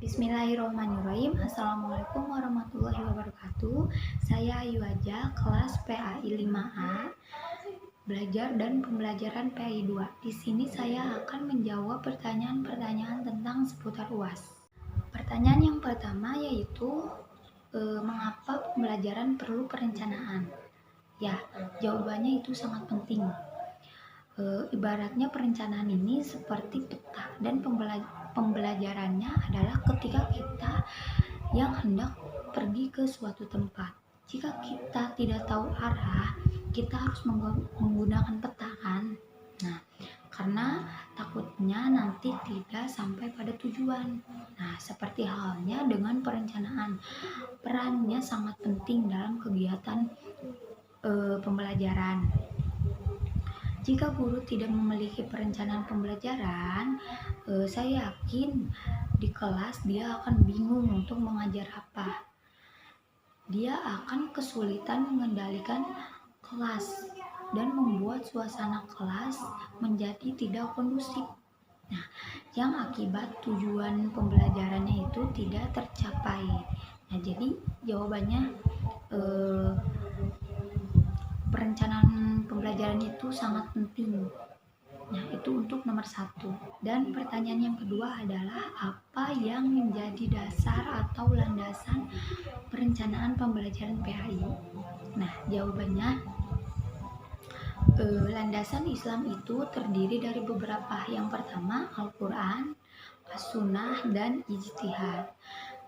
Bismillahirrahmanirrahim. Assalamualaikum warahmatullahi wabarakatuh. Saya Ayu Aja, kelas PAI 5A, belajar dan pembelajaran PAI 2. Di sini saya akan menjawab pertanyaan-pertanyaan tentang seputar UAS. Pertanyaan yang pertama yaitu mengapa pembelajaran perlu perencanaan? Ya, jawabannya itu sangat penting. Ibaratnya perencanaan ini seperti peta, dan pembelajarannya adalah ketika kita yang hendak pergi ke suatu tempat. Jika kita tidak tahu arah, kita harus menggunakan peta kan. Nah, karena takutnya nanti tidak sampai pada tujuan. Nah, seperti halnya dengan perencanaan, perannya sangat penting dalam kegiatan pembelajaran. Jika guru tidak memiliki perencanaan pembelajaran, saya yakin di kelas dia akan bingung untuk mengajar apa. Dia akan kesulitan mengendalikan kelas dan membuat suasana kelas menjadi tidak kondusif. Nah, yang akibat tujuan pembelajarannya itu tidak tercapai. Nah, jadi jawabannya perencanaan pembelajaran itu sangat penting. Nah, itu untuk nomor 1. Dan pertanyaan yang kedua adalah apa yang menjadi dasar atau landasan perencanaan pembelajaran PAI? Nah, jawabannya landasan Islam itu terdiri dari beberapa. Yang pertama Al-Quran, As-Sunnah, dan Ijtihad.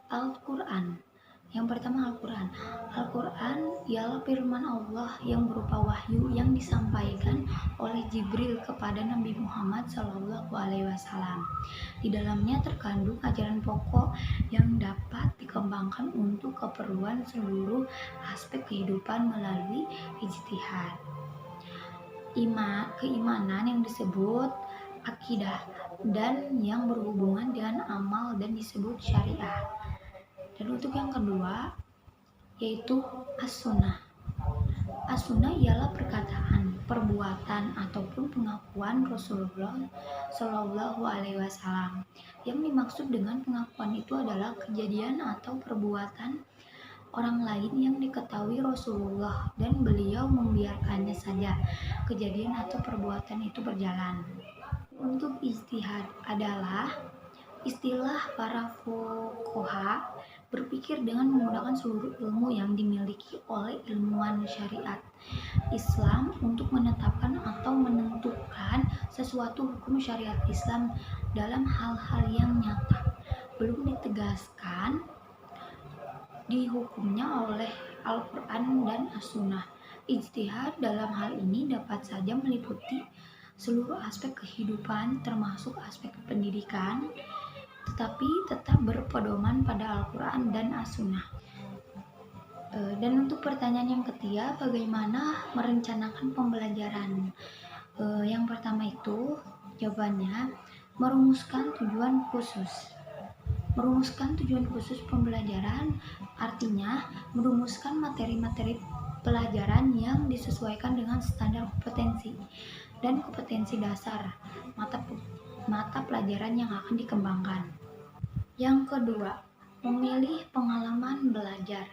Al-Quran. Yang pertama Al-Quran. Al-Quran ialah firman Allah yang berupa wahyu yang disampaikan oleh Jibril kepada Nabi Muhammad SAW. Di dalamnya terkandung ajaran pokok yang dapat dikembangkan untuk keperluan seluruh aspek kehidupan melalui ijtihad. Keimanan yang disebut akidah, dan yang berhubungan dengan amal dan disebut syariah. Dan untuk yang kedua yaitu As-Sunnah. As-Sunnah ialah perkataan, perbuatan, ataupun pengakuan Rasulullah Shallallahu Alaihi Wasallam. Yang dimaksud dengan pengakuan itu adalah kejadian atau perbuatan orang lain yang diketahui Rasulullah dan beliau membiarkannya saja kejadian atau perbuatan itu berjalan. Untuk ijtihad adalah istilah para fuqaha berpikir dengan menggunakan seluruh ilmu yang dimiliki oleh ilmuwan syariat Islam untuk menetapkan atau menentukan sesuatu hukum syariat Islam dalam hal-hal yang nyata belum ditegaskan di hukumnya oleh Al-Quran dan As-Sunnah. Ijtihad dalam hal ini dapat saja meliputi seluruh aspek kehidupan termasuk aspek pendidikan, tetapi tetap berpedoman pada Al-Quran dan As-Sunnah. Dan untuk pertanyaan yang ketiga, bagaimana merencanakan pembelajaran? Yang pertama itu jawabannya merumuskan tujuan khusus. Merumuskan tujuan khusus pembelajaran artinya merumuskan materi-materi pelajaran yang disesuaikan dengan standar kompetensi dan kompetensi dasar mata pelajaran yang akan dikembangkan. Yang kedua, memilih pengalaman belajar.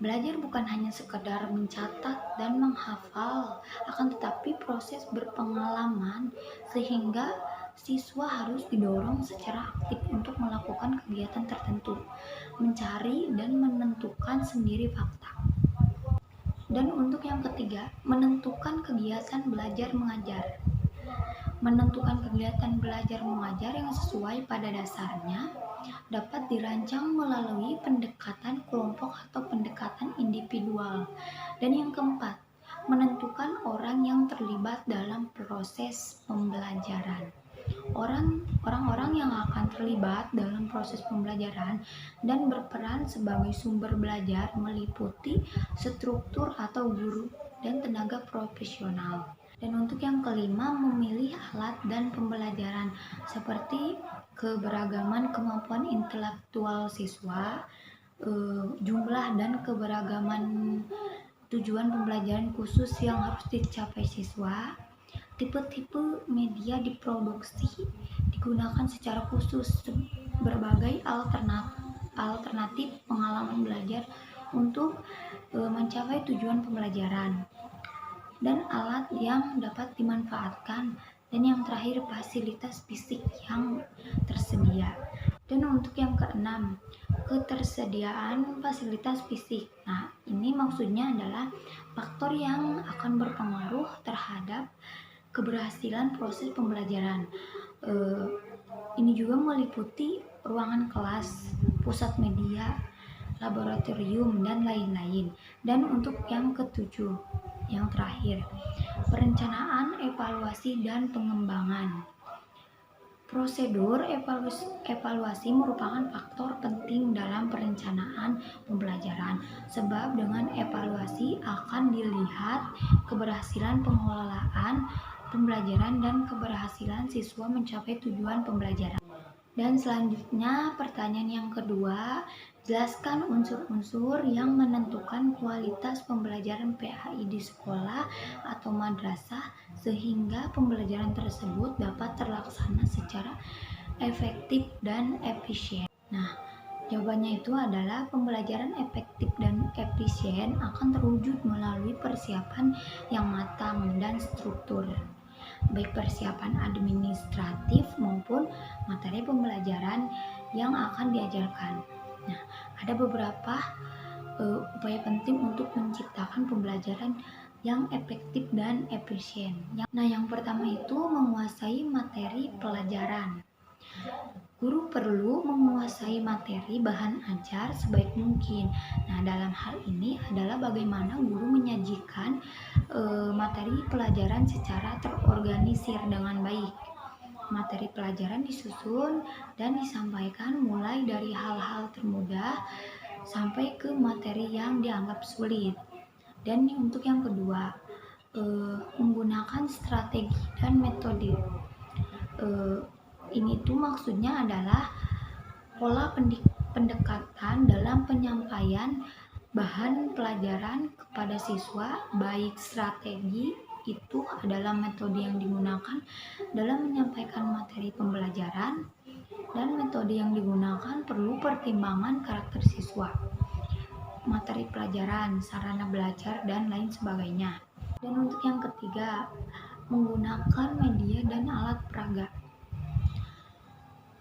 Belajar bukan hanya sekedar mencatat dan menghafal, akan tetapi proses berpengalaman sehingga siswa harus didorong secara aktif untuk melakukan kegiatan tertentu, mencari dan menentukan sendiri fakta. Dan untuk yang ketiga, menentukan kegiatan belajar mengajar. Menentukan kegiatan belajar mengajar yang sesuai pada dasarnya dapat dirancang melalui pendekatan kelompok atau pendekatan individual. Dan yang keempat, menentukan orang yang terlibat dalam proses pembelajaran. Orang-orang yang akan terlibat dalam proses pembelajaran dan berperan sebagai sumber belajar meliputi struktur atau guru dan tenaga profesional. Dan untuk yang kelima, memilih alat dan pembelajaran seperti keberagaman kemampuan intelektual siswa, jumlah dan keberagaman tujuan pembelajaran khusus yang harus dicapai siswa, tipe-tipe media diproduksi digunakan secara khusus berbagai alternatif pengalaman belajar untuk mencapai tujuan pembelajaran, dan alat yang dapat dimanfaatkan, dan yang terakhir fasilitas fisik yang tersedia. Dan untuk yang keenam, ketersediaan fasilitas fisik. Nah, ini maksudnya adalah faktor yang akan berpengaruh terhadap keberhasilan proses pembelajaran. Ini juga meliputi ruangan kelas, pusat media, laboratorium, dan lain-lain. Dan untuk yang ketujuh, yang terakhir, perencanaan, evaluasi, dan pengembangan. Prosedur evaluasi merupakan faktor penting dalam perencanaan pembelajaran, sebab dengan evaluasi akan dilihat keberhasilan pengelolaan pembelajaran dan keberhasilan siswa mencapai tujuan pembelajaran. Dan selanjutnya pertanyaan yang kedua, jelaskan unsur-unsur yang menentukan kualitas pembelajaran PAI di sekolah atau madrasah sehingga pembelajaran tersebut dapat terlaksana secara efektif dan efisien. Nah, jawabannya itu adalah pembelajaran efektif dan efisien akan terwujud melalui persiapan yang matang dan struktur, baik persiapan administratif maupun materi pembelajaran yang akan diajarkan. Nah, ada beberapa upaya penting untuk menciptakan pembelajaran yang efektif dan efisien. Nah, yang pertama itu menguasai materi pelajaran. Guru perlu menguasai materi bahan ajar sebaik mungkin. Nah, dalam hal ini adalah bagaimana guru menyajikan materi pelajaran secara terorganisir dengan baik. Materi pelajaran disusun dan disampaikan mulai dari hal-hal termudah sampai ke materi yang dianggap sulit. Dan untuk yang kedua, menggunakan strategi dan metode. Ini tuh maksudnya adalah pola pendekatan dalam penyampaian bahan pelajaran kepada siswa, baik strategi itu adalah metode yang digunakan dalam menyampaikan materi pembelajaran, dan metode yang digunakan perlu pertimbangan karakter siswa, materi pelajaran, sarana belajar, dan lain sebagainya. Dan untuk yang ketiga, menggunakan media dan alat peraga.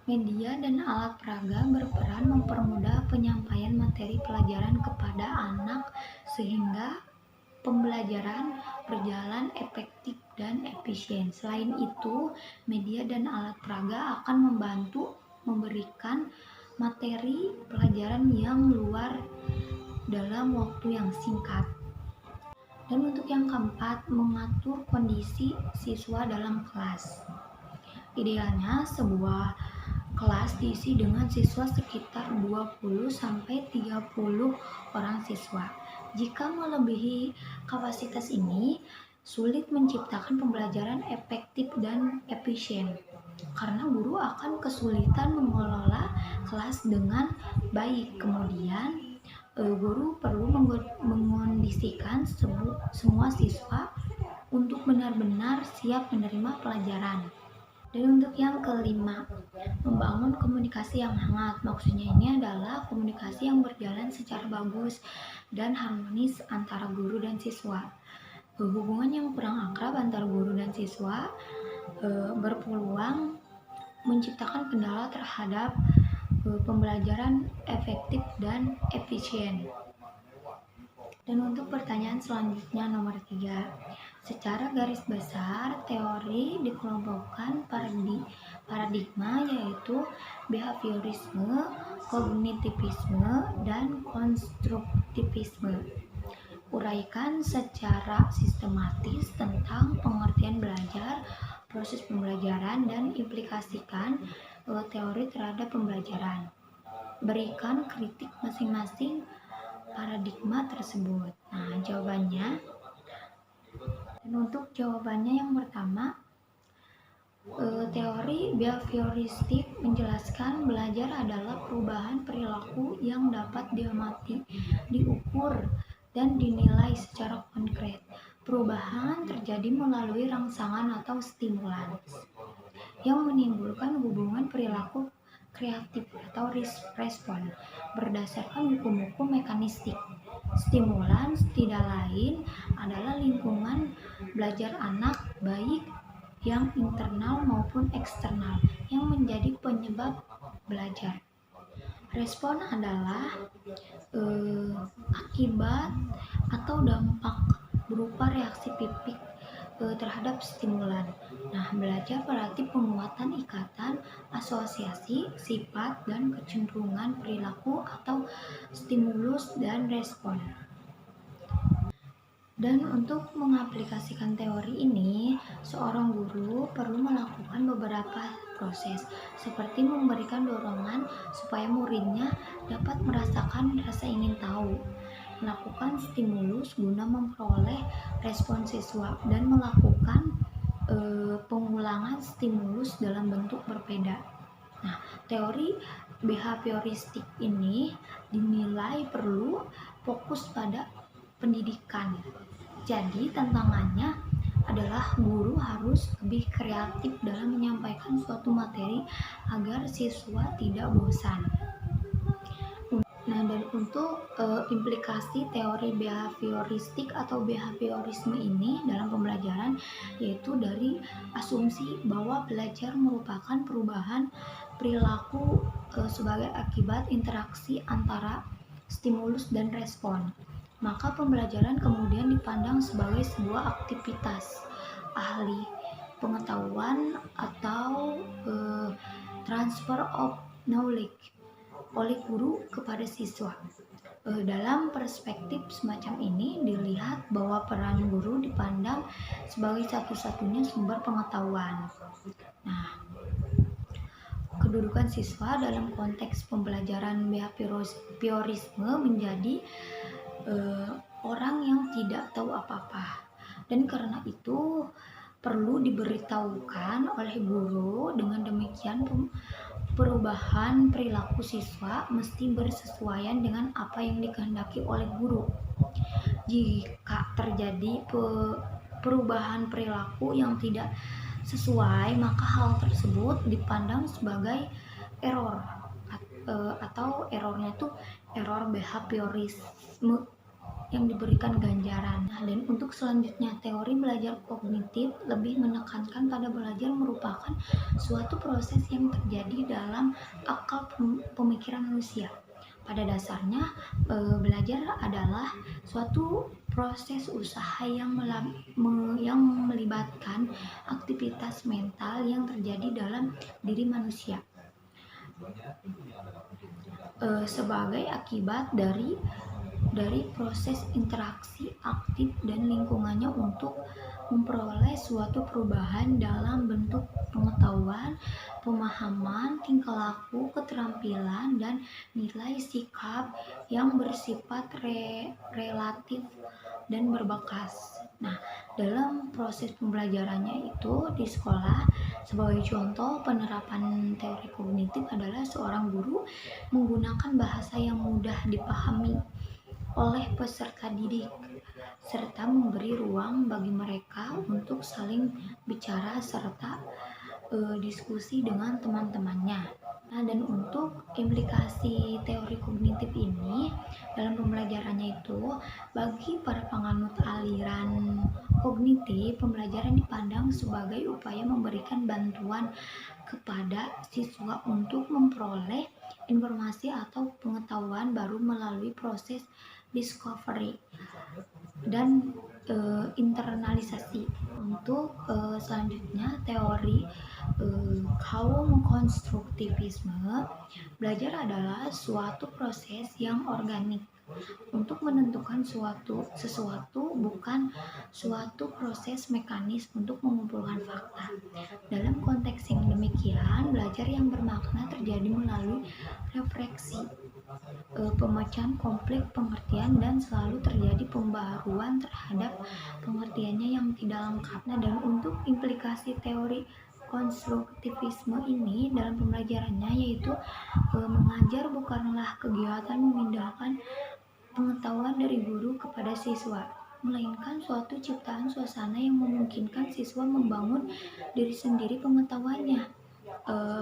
Media dan alat peraga berperan mempermudah penyampaian materi pelajaran kepada anak sehingga pembelajaran berjalan efektif dan efisien. Selain itu, media dan alat peraga akan membantu memberikan materi pelajaran yang luar dalam waktu yang singkat. Dan untuk yang keempat, mengatur kondisi siswa dalam kelas. Idealnya sebuah kelas diisi dengan siswa sekitar 20-30 orang siswa. Jika melebihi kapasitas ini, sulit menciptakan pembelajaran efektif dan efisien, karena guru akan kesulitan mengelola kelas dengan baik. Kemudian, guru perlu mengondisikan semua siswa untuk benar-benar siap menerima pelajaran. Dan untuk yang kelima, membangun komunikasi yang hangat. Maksudnya ini adalah komunikasi yang berjalan secara bagus dan harmonis antara guru dan siswa. Hubungan yang kurang akrab antara guru dan siswa berpeluang menciptakan kendala terhadap pembelajaran efektif dan efisien. Dan untuk pertanyaan selanjutnya nomor 3, secara garis besar teori dikelompokkan paradigma yaitu behaviorisme, kognitivisme, dan konstruktivisme. Uraikan secara sistematis tentang pengertian belajar, proses pembelajaran, dan implikasikan teori terhadap pembelajaran. Berikan kritik masing-masing paradigma tersebut. Nah, jawabannya. Dan untuk jawabannya yang pertama, teori behavioristik menjelaskan belajar adalah perubahan perilaku yang dapat diamati, diukur, dan dinilai secara konkret. Perubahan terjadi melalui rangsangan atau stimulans yang menimbulkan hubungan perilaku kreatif atau respon berdasarkan hukum-hukum mekanistik. Stimulan tidak lain adalah lingkungan belajar anak, baik yang internal maupun eksternal, yang menjadi penyebab belajar. Respon adalah akibat atau dampak berupa reaksi pipik terhadap stimulan. Nah, belajar berarti penguatan ikatan, asosiasi, sifat, dan kecenderungan perilaku atau stimulus dan respon. Dan untuk mengaplikasikan teori ini, seorang guru perlu melakukan beberapa proses, seperti memberikan dorongan supaya muridnya dapat merasakan rasa ingin tahu, melakukan stimulus guna memperoleh respon siswa, dan melakukan pengulangan stimulus dalam bentuk berbeda. Nah, teori behavioristik ini dinilai perlu fokus pada pendidikan. Jadi tantangannya adalah guru harus lebih kreatif dalam menyampaikan suatu materi agar siswa tidak bosan. Nah, dan untuk implikasi teori behavioristik atau behaviorisme ini dalam pembelajaran, yaitu dari asumsi bahwa belajar merupakan perubahan perilaku sebagai akibat interaksi antara stimulus dan respon. Maka pembelajaran kemudian dipandang sebagai sebuah aktivitas ahli pengetahuan atau transfer of knowledge oleh guru kepada siswa. Dalam perspektif semacam ini dilihat bahwa peran guru dipandang sebagai satu-satunya sumber pengetahuan. Nah, kedudukan siswa dalam konteks pembelajaran behaviorisme menjadi orang yang tidak tahu apa-apa, dan karena itu perlu diberitahukan oleh guru. Dengan demikian perubahan perilaku siswa mesti bersesuaian dengan apa yang dikehendaki oleh guru. Jika terjadi perubahan perilaku yang tidak sesuai, maka hal tersebut dipandang sebagai error, atau errornya itu error behaviorisme yang diberikan ganjaran. Nah, dan untuk selanjutnya, teori belajar kognitif lebih menekankan pada belajar merupakan suatu proses yang terjadi dalam akal pemikiran manusia. Pada dasarnya, belajar adalah suatu proses usaha yang melibatkan aktivitas mental yang terjadi dalam diri manusia sebagai akibat dari proses interaksi aktif dan lingkungannya untuk memperoleh suatu perubahan dalam bentuk pengetahuan, pemahaman, tingkah laku, keterampilan, dan nilai sikap yang bersifat relatif dan berbekas. Nah, dalam proses pembelajarannya itu di sekolah, sebagai contoh penerapan teori kognitif adalah seorang guru menggunakan bahasa yang mudah dipahami oleh peserta didik, serta memberi ruang bagi mereka untuk saling bicara serta diskusi dengan teman-temannya. Nah, dan untuk implikasi teori kognitif ini dalam pembelajarannya itu, bagi para penganut aliran kognitif, pembelajaran dipandang sebagai upaya memberikan bantuan kepada siswa untuk memperoleh informasi atau pengetahuan baru melalui proses discovery dan internalisasi. Untuk selanjutnya, teori kaum konstruktivisme, belajar adalah suatu proses yang organik untuk menentukan sesuatu, bukan suatu proses mekanis untuk mengumpulkan fakta. Dalam konteks yang demikian, belajar yang bermakna terjadi melalui refleksi, pemecahan konflik pengertian, dan selalu terjadi pembaharuan terhadap pengertiannya yang tidak lengkap. Nah, dan untuk implikasi teori konstruktivisme ini dalam pembelajarannya, yaitu mengajar bukanlah kegiatan memindahkan pengetahuan dari guru kepada siswa, melainkan suatu ciptaan suasana yang memungkinkan siswa membangun diri sendiri pengetahuannya.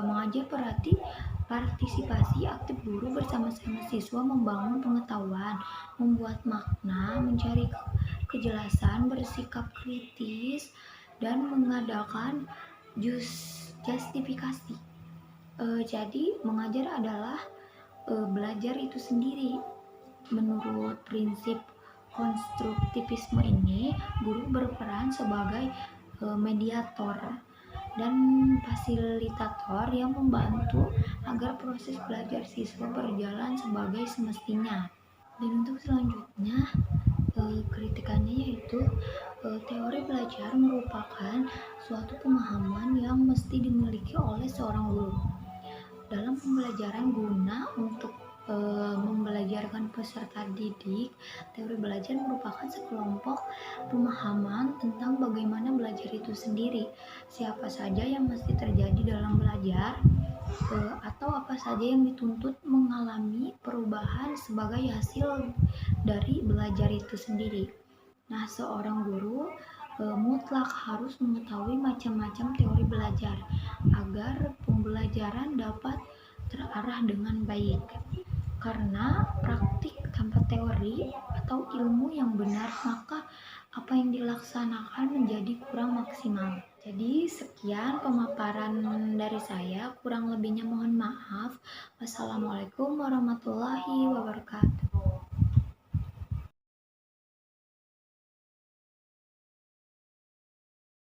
Mengajar berarti Partisipasi aktif guru bersama-sama siswa membangun pengetahuan, membuat makna, mencari kejelasan, bersikap kritis, dan mengadakan justifikasi. Jadi mengajar adalah belajar itu sendiri. Menurut prinsip konstruktivisme ini, guru berperan sebagai mediator dan fasilitator yang membantu agar proses belajar siswa berjalan sebagai semestinya. Dan untuk selanjutnya, kritikannya yaitu teori belajar merupakan suatu pemahaman yang mesti dimiliki oleh seorang guru dalam pembelajaran guna untuk membelajarkan peserta didik. Teori belajar merupakan sekelompok pemahaman tentang bagaimana belajar itu sendiri, siapa saja yang mesti terjadi dalam belajar, atau apa saja yang dituntut mengalami perubahan sebagai hasil dari belajar itu sendiri. Nah, seorang guru mutlak harus mengetahui macam-macam teori belajar agar pembelajaran dapat terarah dengan baik. Karena praktik tanpa teori atau ilmu yang benar, maka apa yang dilaksanakan menjadi kurang maksimal. Jadi sekian pemaparan dari saya, kurang lebihnya mohon maaf. Wassalamualaikum warahmatullahi wabarakatuh.